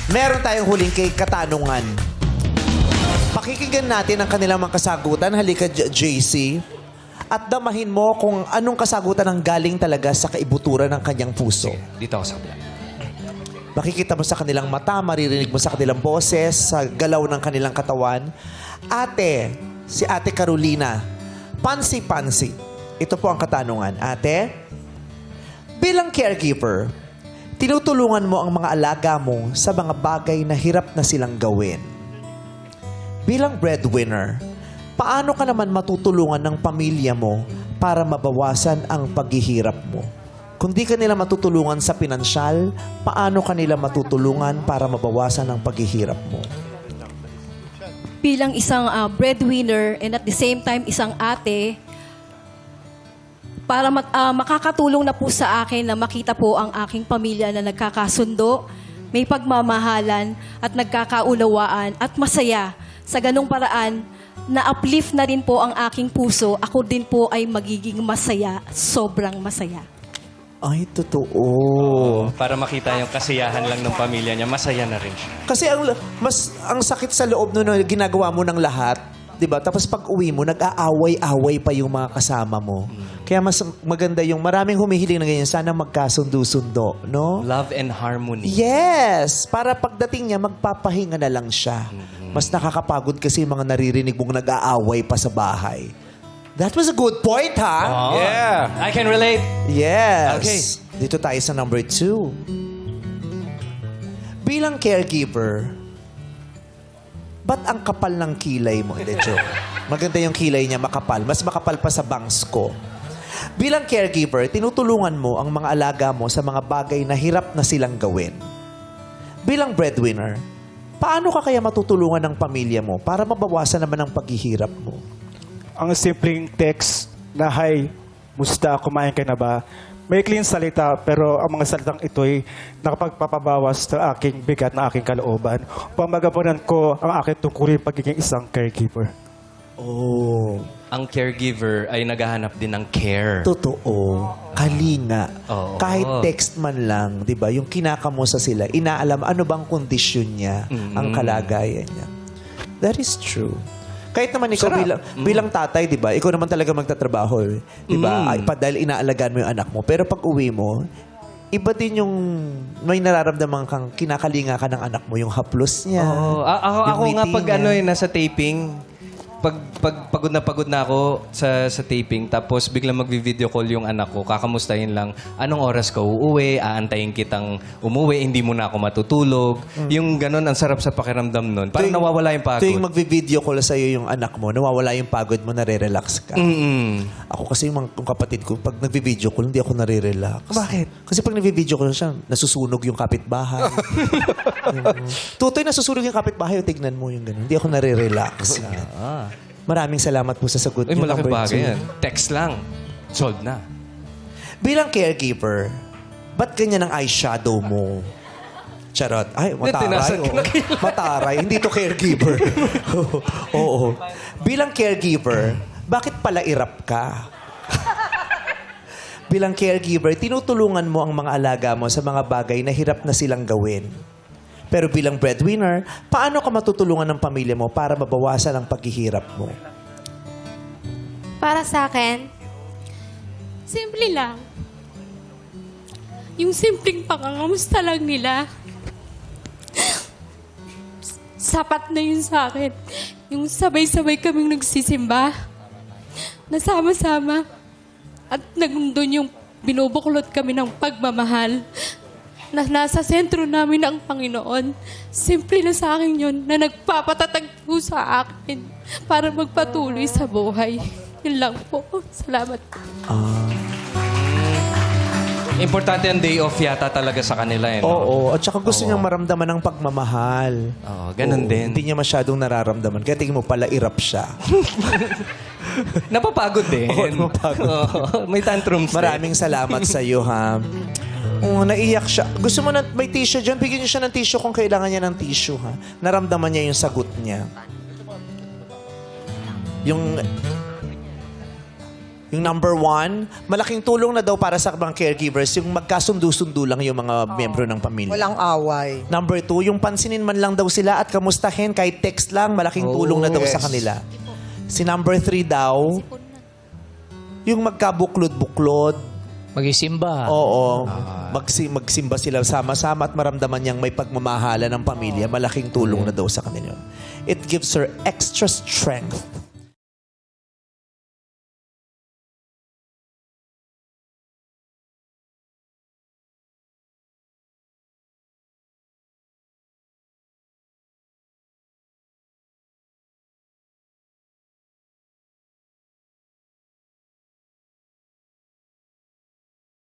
Meron tayong huling kay katanungan. Pakikinggan natin ang kanilang mga kasagutan. Halika, JC. At damahin mo kung anong kasagutan ang galing talaga sa kaibuturan ng kanyang puso. Dito ako sa kabila. Makikita mo sa kanilang mata, maririnig mo sa kanilang boses, sa galaw ng kanilang katawan. Ate, si Ate Carolina, pansi-pansi. Ito po ang katanungan. Ate, bilang caregiver, tinutulungan mo ang mga alaga mo sa mga bagay na hirap na silang gawin. Bilang breadwinner, paano ka naman matutulungan ng pamilya mo para mabawasan ang paghihirap mo? Kung di ka nila matutulungan sa pinansyal, paano ka nila matutulungan para mabawasan ang paghihirap mo? Bilang isang breadwinner and at the same time isang ate, para makakatulong na po sa akin na makita po ang aking pamilya na nagkakasundo, may pagmamahalan at nagkakaunawaan at masaya. Sa ganung paraan, na-uplift na rin po ang aking puso. Ako din po ay magiging masaya, sobrang masaya. Ay, totoo. Para makita yung kasiyahan lang ng pamilya niya, masaya na rin siya. Kasi ang sakit sa loob nun na ginagawa mo ng lahat, 'di ba? Tapos pag uwi mo, nag-aaway-away pa yung mga kasama mo. Kaya mas maganda yung maraming humihiling na ganyan, sana magkasundo-sundo, no? Love and harmony. Yes! Para pagdating niya, magpapahinga na lang siya. Mas nakakapagod kasi yung mga naririnig mong nag-aaway pa sa bahay. That was a good point, ha? Oh, yeah. I can relate. Yes. Okay. Dito tayo sa number 2. Bilang caregiver, ba't ang kapal ng kilay mo? Hindi, joke. Maganda yung kilay niya, makapal. Mas makapal pa sa bangs ko. Bilang caregiver, tinutulungan mo ang mga alaga mo sa mga bagay na hirap na silang gawin. Bilang breadwinner, paano ka kaya matutulungan ng pamilya mo para mabawasan naman ang paghihirap mo? Ang simpleng text na, "Hi, musta, kumain ka na ba?" May clean salita, pero ang mga salitang ito'y nakapagpapabawas sa aking bigat na aking kalooban. Upang magampanan ko ang aking tungkulin pagiging isang caregiver. Oh, Ang caregiver ay naghahanap din ng care. totoo. Kalinga. Oo. Kahit text man lang, di ba? Yung kinakamusta sila, inaalam ano bang kondisyon niya, ang kalagayan niya. That is true. Kahit naman ikaw bilang tatay, di ba? Ikaw naman talaga magtatrabaho. Di ba? Dahil inaalagaan mo yung anak mo. Pero pag uwi mo, iba din yung may nararamdaman kang kinakalinga ka ng anak mo. Yung haplos niya. Oo. Ako yung nga ngiti pag niya. nasa taping, pag pagod na ako sa taping, tapos biglang magvi-video call yung anak ko, kakamustahin lang, anong oras ka uuwi, aantayin kitang umuwi, hindi mo na ako matutulog. Yung ganun, ang sarap sa pakiramdam nun. Parang nawawala yung pagod. Tuwing magvi-video call sa'yo yung anak mo, nawawala yung pagod mo, nare-relax ka. Ako kasi yung kapatid ko, pag nagvi-video call, hindi ako nare-relax. Bakit? Kasi pag nagvi-video call siya, nasusunog yung kapitbahay. Tutoy, nasusunog yung kapitbahay, tignan mo yung gano'n. Hindi ako nare-relax. Maraming salamat po sa sagot Ay, niyo. malaking Number bagay 2. yan. Text lang. Solved na. Bilang caregiver, ba't ganyan ang eyeshadow mo? Charot. Ay, mataray. Tinasag Oo. Mataray. Hindi to caregiver. Oo. Bilang caregiver, bakit pala irap ka? Bilang caregiver, tinutulungan mo ang mga alaga mo sa mga bagay na hirap na silang gawin. Pero bilang breadwinner, paano ka matutulungan ng pamilya mo para mabawasan ang paghihirap mo? Para sa akin, simple lang. Yung simpleng pangangamusta lang nila. Sapat na yun sa akin. Yung sabay-sabay kaming nagsisimba. Nasama-sama. At nandun yung binubuklod kami ng pagmamahal. Na nasa sentro namin ang Panginoon. Simple na sa akin yun na nagpapatatag po sa akin para magpatuloy sa buhay. Yun lang po. Salamat po. Importante ang day off yata talaga sa kanila. Eh, no? Oo. At saka gusto niyang maramdaman ng pagmamahal. Oo, ganun din. Hindi niya masyadong nararamdaman. Kaya tingin mo pala irap siya. Napapagod din. Oo, napapagod. Oo, may tantrums din. Maraming salamat sa iyo, ha. Oo, naiyak siya. Gusto mo na may tissue dyan? Bigyan niyo siya ng tissue kung kailangan niya ng tissue, ha. Naramdaman niya yung sagot niya. Yung Yung number 1, malaking tulong na daw para sa mga caregivers yung magkasundo-sundo lang yung mga miyembro ng pamilya. Walang away. Number 2, yung pansinin man lang daw sila at kamustahin kahit text lang, malaking tulong na daw sa kanila. Si number 3 daw, yung magkabuklod-buklod, Magisimba. oo, magsimba sila sama-sama at maramdaman niyang may pagmamahala ng pamilya, malaking tulong na daw sa kanila. It gives her extra strength